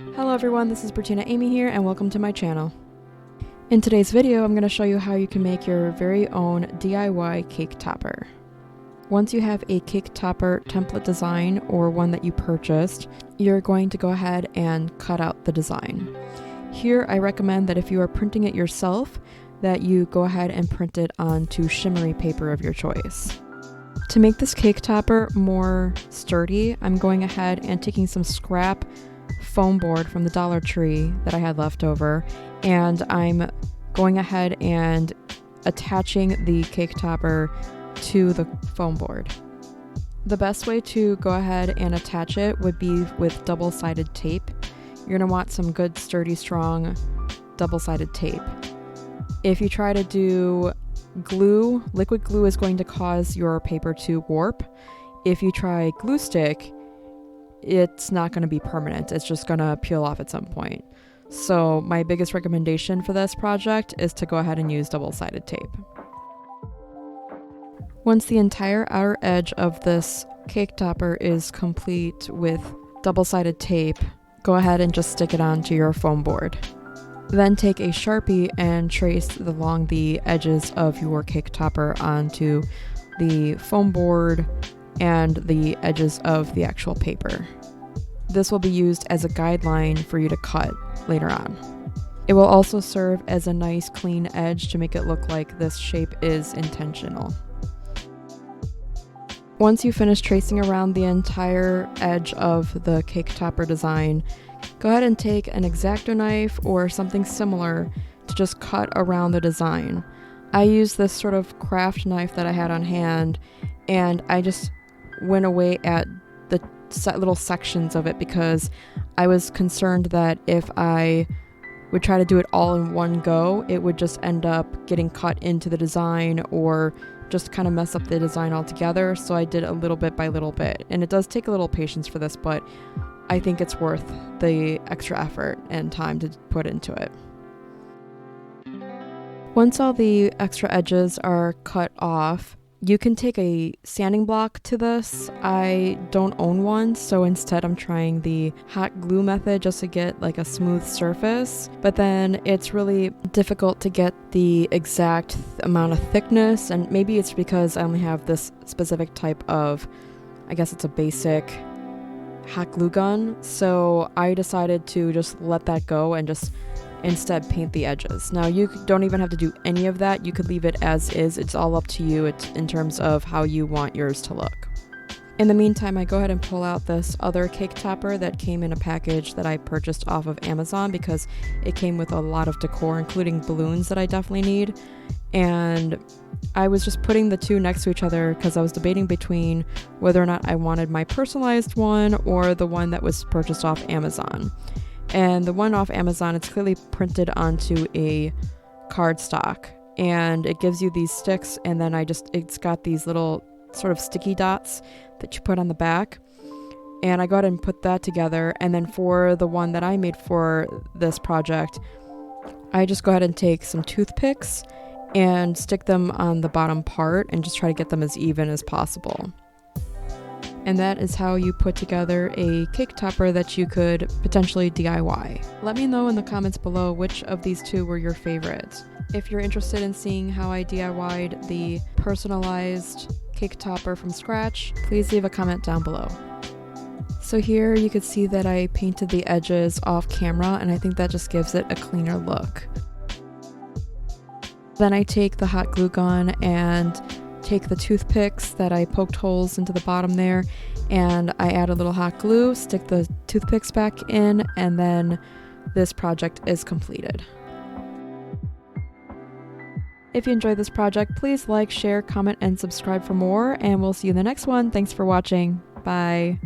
Hello everyone, this is Bertina Amy here and welcome to my channel. In today's video, I'm going to show you how you can make your very own DIY cake topper. Once you have a cake topper template design or one that you purchased, you're going to go ahead and cut out the design. Here I recommend that if you are printing it yourself, that you go ahead and print it onto shimmery paper of your choice. To make this cake topper more sturdy, I'm going ahead and taking some scrap foam board from the Dollar Tree that I had left over, and I'm going ahead and attaching the cake topper to the foam board. The best way to go ahead and attach it would be with double-sided tape. You're going to want some good, sturdy, strong double-sided tape. If you try to do glue, liquid glue is going to cause your paper to warp. If you try glue stick, it's not going to be permanent. It's just going to peel off at some point. So my biggest recommendation for this project is to go ahead and use double-sided tape. Once the entire outer edge of this cake topper is complete with double-sided tape, go ahead and just stick it onto your foam board. Then take a Sharpie and trace along the edges of your cake topper onto the foam board and the edges of the actual paper. This will be used as a guideline for you to cut later on. It will also serve as a nice clean edge to make it look like this shape is intentional. Once you finish tracing around the entire edge of the cake topper design, go ahead and take an X-Acto knife or something similar to just cut around the design. I used this sort of craft knife that I had on hand, and I just went away at the little sections of it because I was concerned that if I would try to do it all in one go, it would just end up getting cut into the design or just kind of mess up the design altogether. So I did a little bit by little bit, and it does take a little patience for this, but I think it's worth the extra effort and time to put into it. Once all the extra edges are cut off, you can take a sanding block to this. I don't own one, so instead I'm trying the hot glue method just to get like a smooth surface. But then it's really difficult to get the exact amount of thickness, and maybe it's because I only have this specific type of, I guess it's a basic hot glue gun. So I decided to just let that go and just instead paint the edges. Now you don't even have to do any of that. You could leave it as is. It's all up to you in terms of how you want yours to look. In the meantime, I go ahead and pull out this other cake topper that came in a package that I purchased off of Amazon because it came with a lot of decor, including balloons that I definitely need. And I was just putting the two next to each other because I was debating between whether or not I wanted my personalized one or the one that was purchased off Amazon. And the one off Amazon, it's clearly printed onto a cardstock, and it gives you these sticks, and then it's got these little sort of sticky dots that you put on the back. And I go ahead and put that together, and then for the one that I made for this project, I just go ahead and take some toothpicks and stick them on the bottom part and just try to get them as even as possible. And that is how you put together a cake topper that you could potentially DIY. Let me know in the comments below which of these two were your favorites. If you're interested in seeing how I DIY'd the personalized cake topper from scratch, please leave a comment down below. So here you could see that I painted the edges off camera, and I think that just gives it a cleaner look. Then I take the hot glue gun and take the toothpicks that I poked holes into the bottom there, and I add a little hot glue, stick the toothpicks back in, and then this project is completed. If you enjoyed this project, please like, share, comment, and subscribe for more, and we'll see you in the next one. Thanks for watching. Bye.